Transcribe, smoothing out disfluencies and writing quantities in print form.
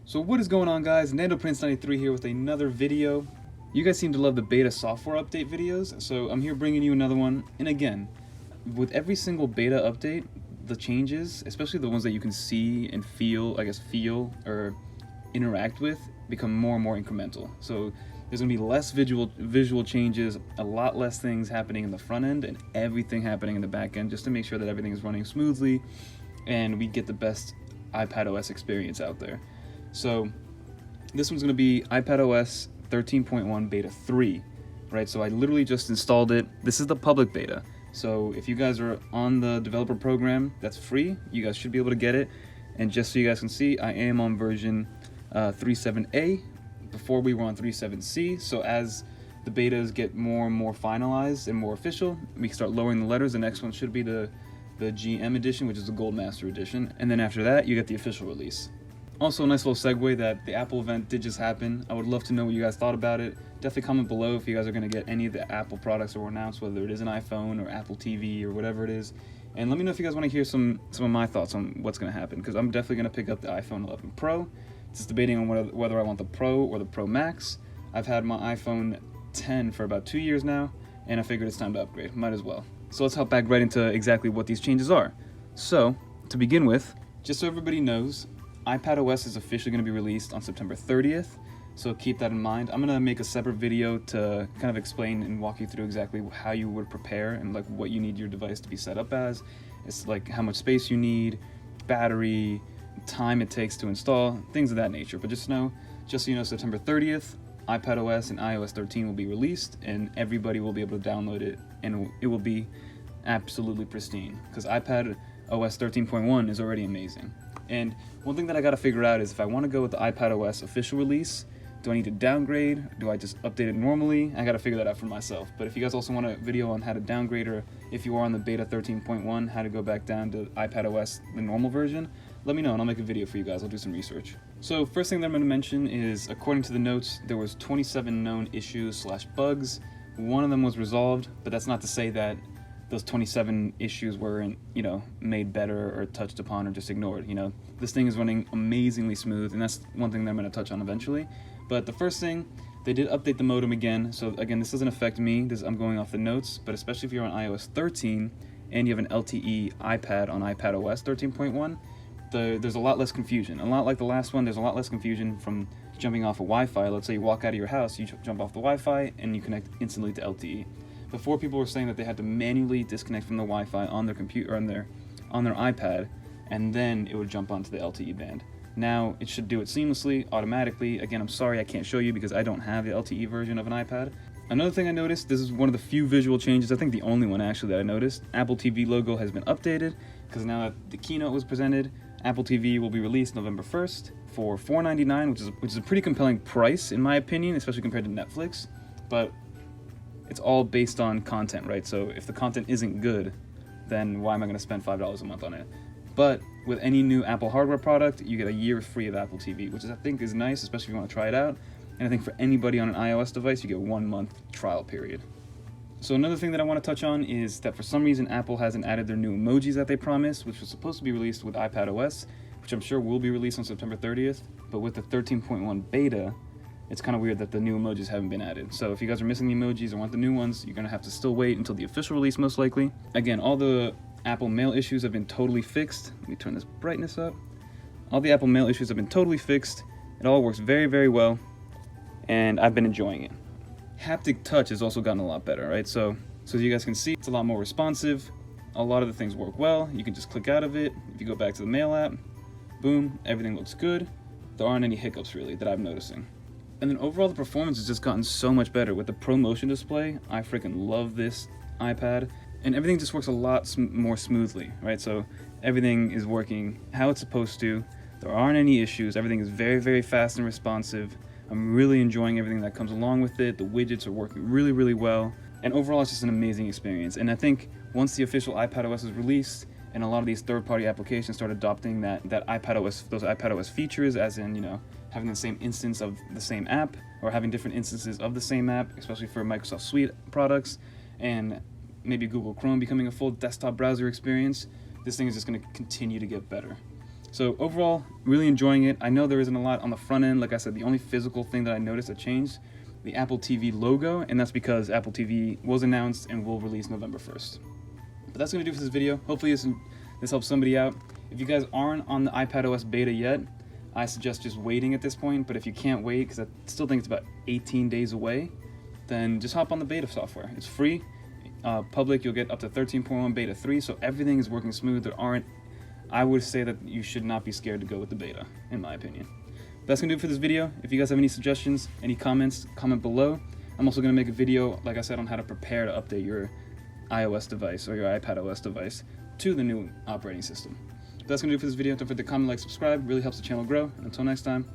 So what is going on, guys? NandoPrince93 here with another video. You guys seem to love the beta software update videos, so I'm here bringing you another one. And again, with every single beta update, the changes, especially the ones that you can see and feel or interact with, become more and more incremental. So there's gonna be less visual changes, a lot less things happening in the front end, and everything happening in the back end, just to make sure that everything is running smoothly and we get the best IPadOS experience out there. So this one's going to be IPadOS 13.1 beta 3, right? So I literally just installed it. This is the public beta. So if you guys are on the developer program, that's free. You guys should be able to get it. And just so you guys can see, I am on version 3.7a. Before we were on 3.7c. So as the betas get more and more finalized and more official, we can start lowering the letters. The next one should be the GM edition, which is the Gold Master edition. And then after that, you get the official release. Also, a nice little segue that the Apple event did just happen. I would love to know what you guys thought about it. Definitely comment below if you guys are going to get any of the Apple products that were announced, whether it is an iPhone or Apple TV or whatever it is. And let me know if you guys want to hear some of my thoughts on what's going to happen, because I'm definitely going to pick up the iPhone 11 Pro. Just debating on whether I want the Pro or the Pro Max. I've had my iPhone 10 for about 2 years now, and I figured it's time to upgrade. Might as well. So let's hop back right into exactly what these changes are. So, to begin with, just so everybody knows, IPadOS is officially going to be released on September 30th, so keep that in mind. I'm going to make a separate video to kind of explain and walk you through exactly how you would prepare and like what you need your device to be set up as. It's like how much space you need, battery, time it takes to install, things of that nature. But just so you know, September 30th, IPadOS and iOS 13 will be released, and everybody will be able to download it, and it will be absolutely pristine, because IPadOS 13.1 is already amazing. And one thing that I got to figure out is if I want to go with the IPadOS official release, do I need to downgrade? Do I just update it normally? I got to figure that out for myself. But if you guys also want a video on how to downgrade, or if you are on the beta 13.1, how to go back down to IPadOS, the normal version, let me know and I'll make a video for you guys. I'll do some research. So first thing that I'm going to mention is, according to the notes, there was 27 known issues/bugs. One of them was resolved, but that's not to say that those 27 issues weren't, made better or touched upon or just ignored. This thing is running amazingly smooth, and that's one thing that I'm going to touch on eventually. But the first thing, they did update the modem again. So again, this doesn't affect me. I'm going off the notes, but especially if you're on iOS 13 and you have an LTE iPad on IPadOS 13.1, there's a lot less confusion. A lot like the last one, there's a lot less confusion from jumping off of Wi-Fi. Let's say you walk out of your house, you jump off the Wi-Fi, and you connect instantly to LTE. Before, people were saying that they had to manually disconnect from the Wi-Fi on their computer, on their iPad, and then it would jump onto the LTE band. Now it should do it seamlessly, automatically. Again, I'm sorry I can't show you because I don't have the LTE version of an iPad. Another thing I noticed, this is one of the few visual changes, I think the only one actually that I noticed. Apple TV logo has been updated, because now that the keynote was presented, Apple TV will be released November 1st for $4.99, which is a pretty compelling price in my opinion, especially compared to Netflix. But it's all based on content, right? So if the content isn't good, then why am I going to spend $5 a month on it? But with any new Apple hardware product, you get a year free of Apple TV, which I think is nice, especially if you want to try it out. And I think for anybody on an iOS device, you get a 1 month trial period. So another thing that I want to touch on is that for some reason Apple hasn't added their new emojis that they promised, which was supposed to be released with iPadOS, which I'm sure will be released on September 30th. But with the 13.1 beta, it's kind of weird that the new emojis haven't been added. So if you guys are missing the emojis or want the new ones, you're going to have to still wait until the official release, most likely. Again, all the Apple Mail issues have been totally fixed. Let me turn this brightness up. All the Apple Mail issues have been totally fixed. It all works very, very well, and I've been enjoying it. Haptic touch has also gotten a lot better, right? So as you guys can see, it's a lot more responsive. A lot of the things work well. You can just click out of it. If you go back to the Mail app, boom, everything looks good. There aren't any hiccups really that I'm noticing. And then overall, the performance has just gotten so much better with the Pro Motion display. I freaking love this iPad, and everything just works a lot more smoothly, right? So everything is working how it's supposed to. There aren't any issues. Everything is very, very fast and responsive. I'm really enjoying everything that comes along with it. The widgets are working really, really well. And overall, it's just an amazing experience. And I think once the official iPadOS is released, and a lot of these third-party applications start adopting those iPadOS features, as in, having the same instance of the same app, or having different instances of the same app, especially for Microsoft Suite products, and maybe Google Chrome becoming a full desktop browser experience, this thing is just going to continue to get better. So overall, really enjoying it. I know there isn't a lot on the front end. Like I said, the only physical thing that I noticed that changed, the Apple TV logo, and that's because Apple TV was announced and will release November 1st. But that's going to do for this video. Hopefully this helps somebody out. If you guys aren't on the iPadOS beta yet, I suggest just waiting at this point. But if you can't wait, because I still think it's about 18 days away, then just hop on the beta software. It's free. Public, you'll get up to 13.1 beta 3, so everything is working smooth. I would say that you should not be scared to go with the beta, in my opinion. That's going to do it for this video. If you guys have any suggestions, any comments, comment below. I'm also going to make a video, like I said, on how to prepare to update your iOS device or your iPadOS device to the new operating system. That's going to do it for this video. Don't forget to comment, like, subscribe. Really helps the channel grow. And until next time,